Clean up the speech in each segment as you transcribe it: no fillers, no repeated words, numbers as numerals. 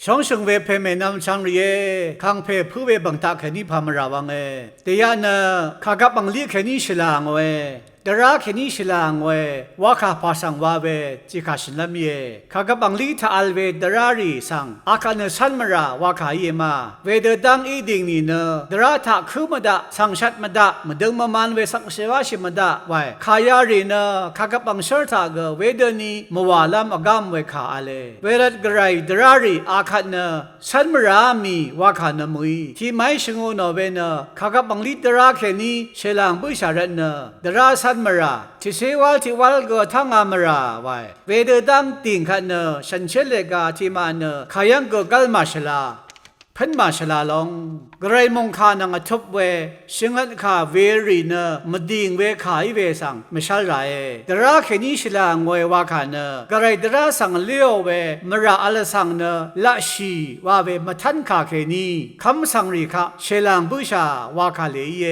ช่องเวเพเมนำช่างเรียข้างเพผู้เวบังตาแค่นี้พามราวังแต่ยานะข้ากับบังลีแค่นี้ฉลางเวดราแค่นี้ฉลางเวว่าข้าพาสังว่าเวจิกาชินลำเยข้ากับบังลีท่าอัลเวดรารีสังอาการเนสันมราว่าข้าเยมาเวเดดังอีดิ่งนี่เนดราท่าคือมาดาสังชัดมาดามาดึงมามันเวสังเสวาชิมาดาไว้ข้ายารีเนข้ากับบังเชิดท่าเกเวเดนีมวาลามอกามเวข้าอะไรเวรัดกระไรดรารีอาคันเนสันมรามีว่าข้านมุยที่ไม่ชงโนเวเนข้ากับบังลีดราแค่นี้เชลังบุษารันเนดราสันมราที่เสวาที่วัลก็ทั้งอามราไว้เวเดดังติงขันเนฉันเชลกาที่มาเนขายังก็กัลมาชลาพันมาชลาลงกระไรมงคานังทุบเวชิงันข้าเวรีเนมดิ่งเวขายเวสังไม่ใช่ไรดราแค่นี้ชลางวยว่าขันเนกระไรดราสังเลี้ยวเวมราอัลสังเนละชีว่าเวมาทันข้าแค่นี้คำสังริข้าเชลังบุษาว่าข้าเลยเย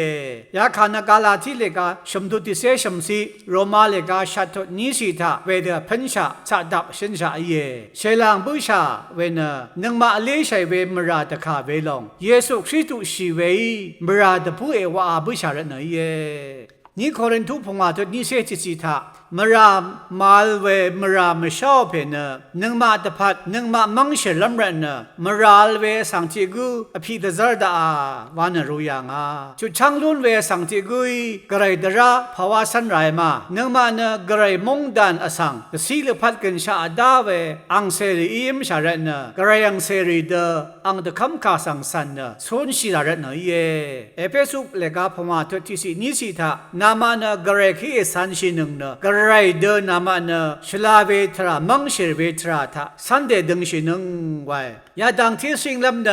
ยาขานกาลาที่เลกาชมดุติเสชมซีโรมาเลกาชัดนิสิตาเวเดพันชาสัดับชินชาเยเชลังบุษาเวเนนังมาเลชัยเวมราตข้าเวลงเยซูคริสต์ชีเวมราดผู้เอวาบุษาระเนยนี่โครินทุพงาตุนิเสจิสิทามรามาลเวมรามชอบเพนนังมาตพัดนังมามังเชลัมรันมราลเวสังติกูอภิดาซาดาวานรุยังาจุดช่างลุนเวสังติกุยกระไรดราภาวะสันไรมานังมาเนกระไรมงดันอสังกสีลพัดกันชาดาเวอังเซรีอิมชาระเนกระไรอังเซรีเดอังตะคำคาสังสันเนส่วนชีระเนเยเอเฟซุเลกาพมาทุติสินิสิทานามาเนกระไรคีสันชินึงเนกระไรเดนามาเนชลาเวทรามังเชเวทราทาสันเดดึงชินึงไว้ยาดังที่สิงลำเน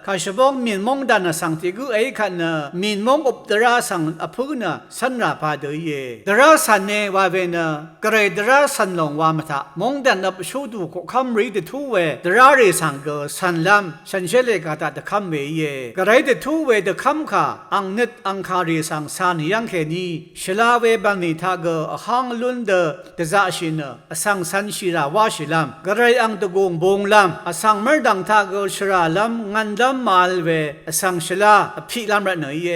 ข้าชบงมินมงดันสังติกุเอขันเนมินมงอุปดราสังอภุเนสันราพาเดยดราสันเนวาเวเนกระไรดราสันลงวามทามงดันอับชูดูกุคำรีดทูเวดราเรสังเกสันลำฉันเชเลกาตาตะคำเวเยกระไรดทูเวดคำข้าอังนิดอังคารีสังสานยังแค่นี้ชลาเวบันนิทาเกอหังลุนเดตะจะชินอสังสันชิราวาชิลำกระไรอังตะกงบงลำอสังมรดังทาเกชราลำงันลำมาลเวอสังชลาอภิลำระเนย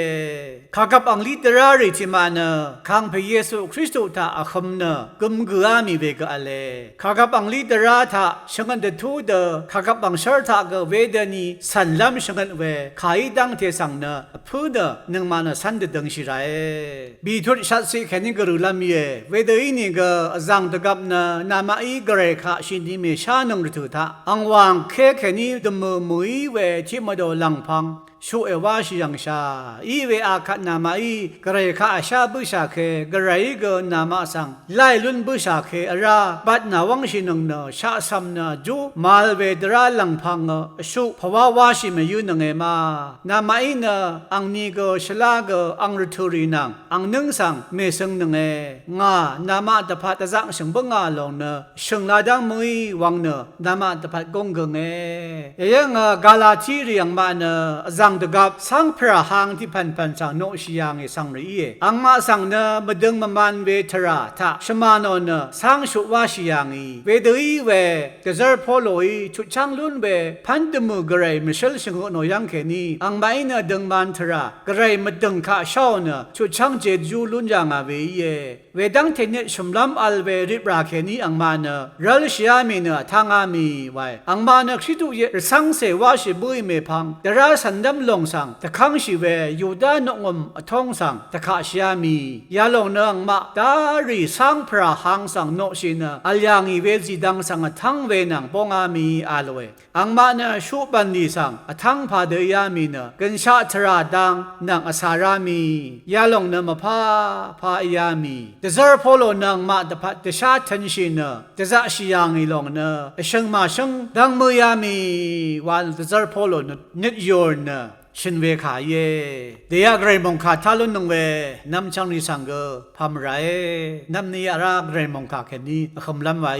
ข้ากับอังลิตราริทิมาเนข้างพระเยซูคริสต์ทาอัคมเนกุมกุอามีเวกอเลข้ากับอังลิตราทาชงันเดทูเดข้ากับอังชาร์ทาเกเวเดนีสันลำชงันเวข้าอีดังเทสังเนพูเดนึงมาเนสันเดดังชิไรบีทุชัดสิแค่นี้ก็รู้ลำเยเวเดอีนี่ก็จังตะกับเนนามาอีกเรข้าชินดีเมชานึงรตุทาอังวางแค่นี้ดมมือเวที่มาโดลังพังชูเอวาชิยังชาอีเวอาคันามาอีกระไรข้าอาชาบุษาเคกระไรก็นามาสังไล่ลุนบุษาเคอราบัดนาวังชินงเนชาสัมเนจูมาลเวดราลังพังชูภาวะวาชิมยุนงเอมานามาอีเนอังนีก็ชลาก็อังรทุรีนังอังนึงสังเมสังนงเองานามาตพัดจังสังบังอาลงเนสังลาดังมุยวังเนนามาตพัดกงกงยังกาลาทีเรียงมาเนจังตะกับสังพระหังที่พันสังโนชิยังสังรีอังมาสังเนมดึงมันเวทราทะชมานนสังชุวาชิยังเวดีเวเกษรพอลอยชุดช่างลุนเวพันดมือกระไรมิเชลชงโนยังแค่นี้อังไม่เนดึงมันทรากระไรมดึงข้าชาวเนชุดช่างเจจูลุนยังเวเวดังเทเนชมลำอัลเวริบราแค่นี้อังมาเนรัลชิอามีเนทางามีไว้อังมาเนคิดุเยสังเสวาชิบุยเมพังแต่ราสันดำลงสังตะคังชีเวยูดานงมอทองสังตะขาชิอามียาลงเนงมาดารีสังพระหังสังโนชินอัลยังอีเวจิดังสังทังเวนังปองอามีอาลเวอังมาเนชุบันดีสังทังพาเดียามีเนกันชาทราดังนังอสารามียาลงเนมพาอยามีเดซอร์พอลนังมาตะพัดเดชาทันชินเดซาชิยังอีลงเนเชงมาเชงดังมือยามีวันเดซอร์พอลนิดยอร์เนชินเวขาเยเดียกเรมงคาทาลุนงเวนำช่างนิสังเกพามไรนำนี้อารักเรมงคาแค่นี้คำลำไว้